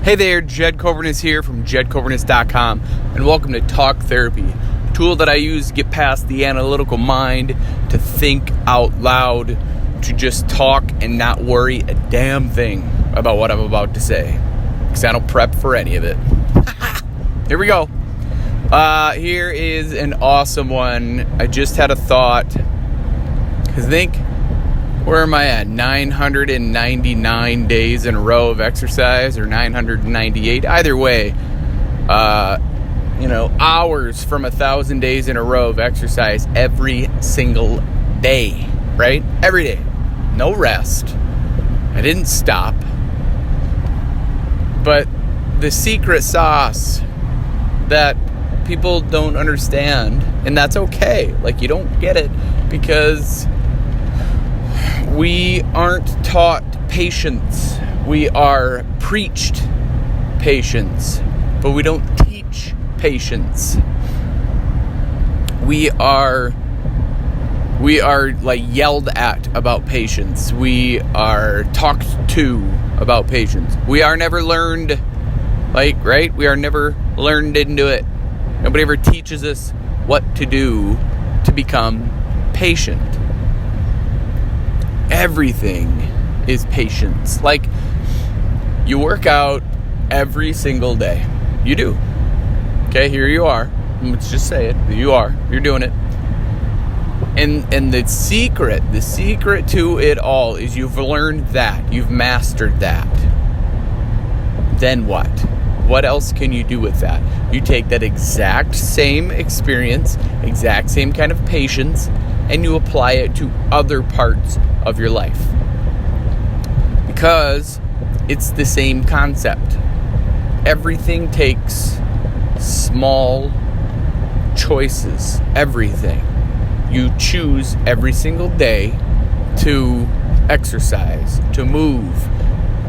Hey there, Jed Kobernusz here from jedkobernusz.com, and welcome to Talk Therapy, a tool that I use to get past the analytical mind, to think out loud, to just talk and not worry a damn thing about what I'm about to say, because I don't prep for any of it. Here we go. Here is an awesome one. I just had a thought, because I think, where am I at? 999 days in a row of exercise, or 998. Either way, hours from 1,000 days in a row of exercise every single day, right? Every day. No rest. I didn't stop. But the secret sauce that people don't understand, and that's okay. Like, you don't get it because we aren't taught patience. We are preached patience, but we don't teach patience. We are like yelled at about patience. We are talked to about patience. We are never learned, right? We are never learned into it. Nobody ever teaches us what to do to become patient. Everything is patience. Like, you work out every single day. You do. Okay, here you are. Let's just say it. You're doing it. And the secret to it all is you've learned that. You've mastered that. Then what? What else can you do with that? You take that exact same experience, exact same kind of patience, and you apply it to other parts of your life. Because it's the same concept. Everything takes small choices. Everything. You choose every single day to exercise, to move,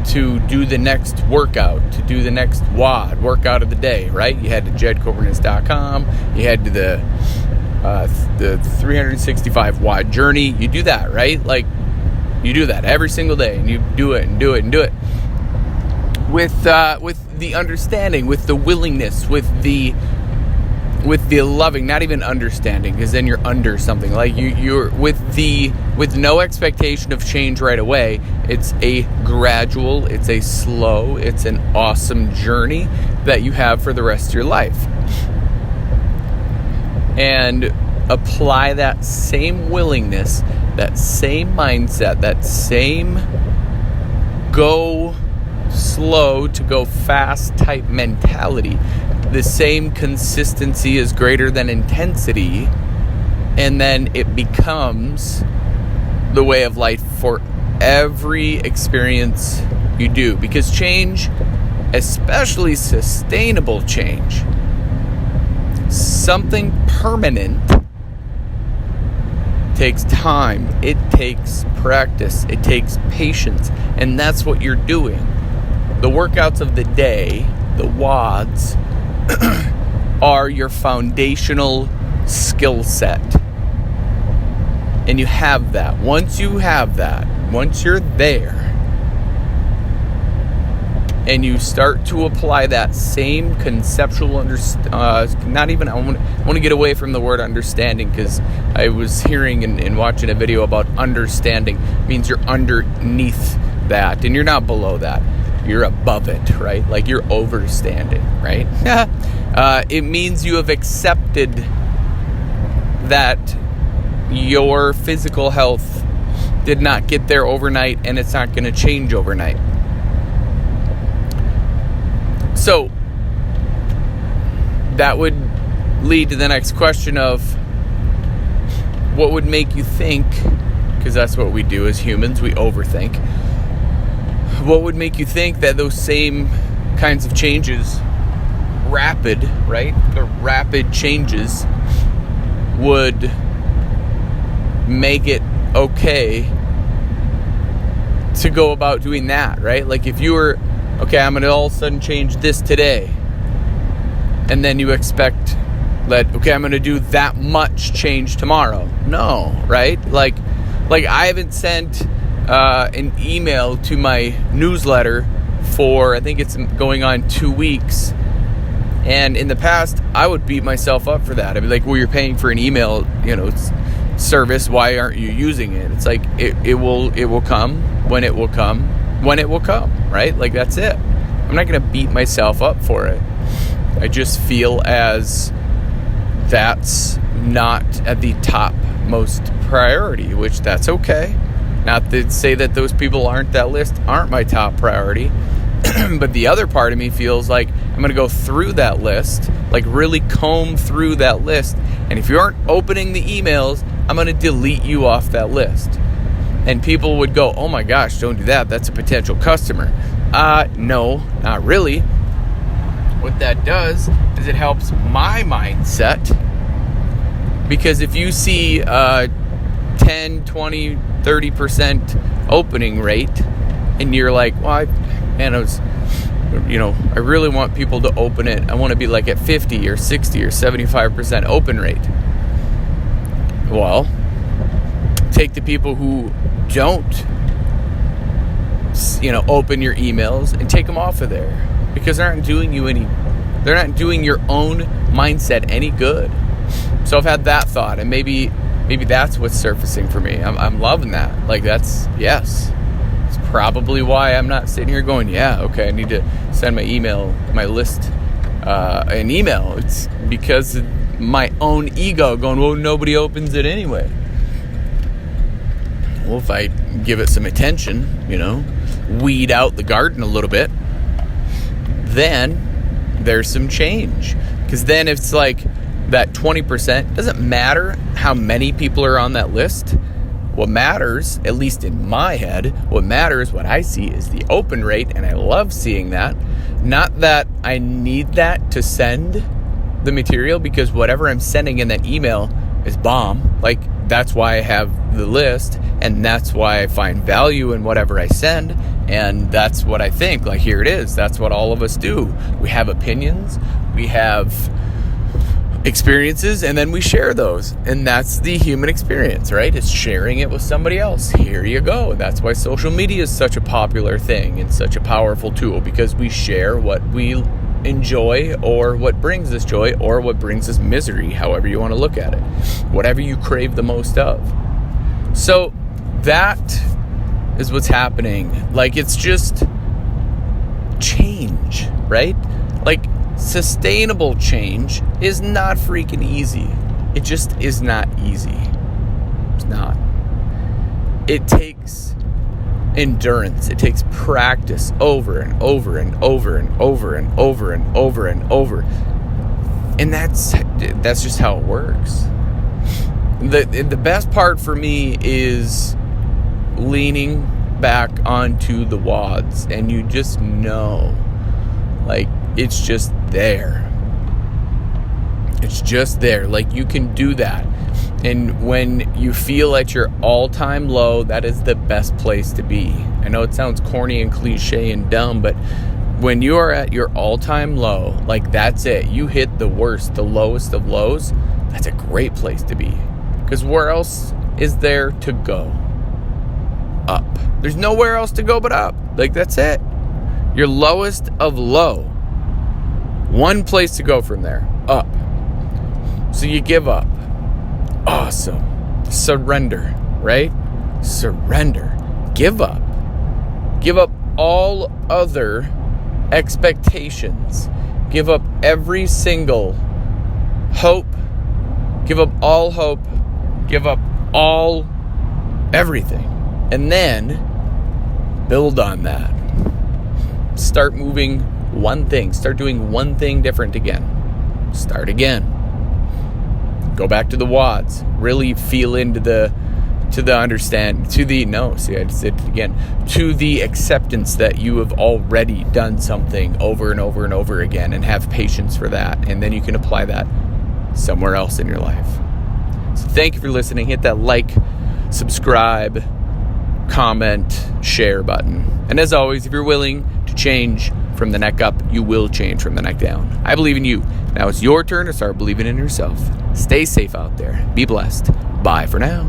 to do the next workout, to do the next workout of the day, right? You head to jedkobernusz.com, you head to the 365 WOD journey. You do that, right? Like, you do that every single day, and you do it and do it and do it with the understanding, with the willingness, with the loving, not even understanding, because then you're under something. Like, you're with no expectation of change right away. It's a gradual, it's a slow, it's an awesome journey that you have for the rest of your life. And apply that same willingness, that same mindset, that same go slow to go fast type mentality. The same consistency is greater than intensity, and then it becomes the way of life for every experience you do. Because change, especially sustainable change, something permanent, takes time, it takes practice, it takes patience, and that's what you're doing. The workouts of the day, the WODs, are your foundational skill set. And you have that. Once you have that, once you're there, and you start to apply that same conceptual I want to get away from the word understanding, because I was hearing and watching a video about understanding. It means you're underneath that, and you're not below that. You're above it, right? Like, you're overstanding, right? It means you have accepted that your physical health did not get there overnight, and it's not going to change overnight. So, that would lead to the next question of, what would make you think, because that's what we do as humans, we overthink. What would make you think that those same kinds of changes, rapid, right? The rapid changes would make it okay to go about doing that, right? Like, if you were, okay, I'm going to all of a sudden change this today, and then you expect that, okay, I'm going to do that much change tomorrow. No, right? Like I haven't sent an email to my newsletter for, I think it's going on 2 weeks. And in the past, I would beat myself up for that. I'd be like, well, you're paying for an email, service. Why aren't you using it? It's like, it will come when it will come, right? Like, that's it. I'm not going to beat myself up for it. I just feel as that's not at the top most priority, which that's okay. Not to say that those people that list aren't my top priority. But the other part of me feels like I'm going to go through that list, like really comb through that list. And if you aren't opening the emails, I'm going to delete you off that list. And people would go, oh my gosh, don't do that. That's a potential customer. No, not really. What that does is it helps my mindset. Because if you see 10, 20, 30% opening rate, and you're like, well, I really want people to open it. I want to be like at 50 or 60 or 75% open rate. Well, take the people who don't, open your emails and take them off of there, because they're not doing your own mindset any good. So I've had that thought, and maybe that's what's surfacing for me. I'm loving that. Like, that's, yes. It's probably why I'm not sitting here going, yeah, okay, I need to send my list, an email. It's because of my own ego going, well, nobody opens it anyway. Well, if I give it some attention, weed out the garden a little bit, then there's some change. Because then it's like that 20%, doesn't matter how many people are on that list. What matters, at least in my head, what I see is the open rate, and I love seeing that. Not that I need that to send the material, because whatever I'm sending in that email is bomb. Like, that's why I have the list, and that's why I find value in whatever I send, and that's what I think. Like, here it is. That's what all of us do. We have opinions, we have experiences, and then we share those. And that's the human experience, right? It's sharing it with somebody else. Here you go. That's why social media is such a popular thing and such a powerful tool, because we share what we enjoy, or what brings us joy, or what brings us misery, however you want to look at it, whatever you crave the most of. So that is what's happening. Like, it's just change, right? Like, sustainable change is not freaking easy. It just is not easy. It's not. It takes endurance. It takes practice over and over and over and over and over and over and over. And that's just how it works. The best part for me is leaning back onto the wads, and you just know, like, it's just there. It's just there. Like, you can do that. And when you feel at your all-time low, that is the best place to be. I know it sounds corny and cliche and dumb, but when you are at your all-time low, like, that's it. You hit the worst, the lowest of lows. That's a great place to be. Because where else is there to go? Up. There's nowhere else to go but up. Like, that's it. Your lowest of low. One place to go from there. Up. So you give up. Awesome. Surrender, right? Surrender. Give up. Give up all other expectations. Give up every single hope. Give up all hope. Give up all everything. And then build on that. Start moving one thing. Start doing one thing different again. Start again. Go back to the wads. Really feel into the acceptance that you have already done something over and over and over again, and have patience for that. And then you can apply that somewhere else in your life. So thank you for listening. Hit that like, subscribe, comment, share button. And as always, if you're willing to change from the neck up, you will change from the neck down. I believe in you. Now it's your turn to start believing in yourself. Stay safe out there. Be blessed. Bye for now.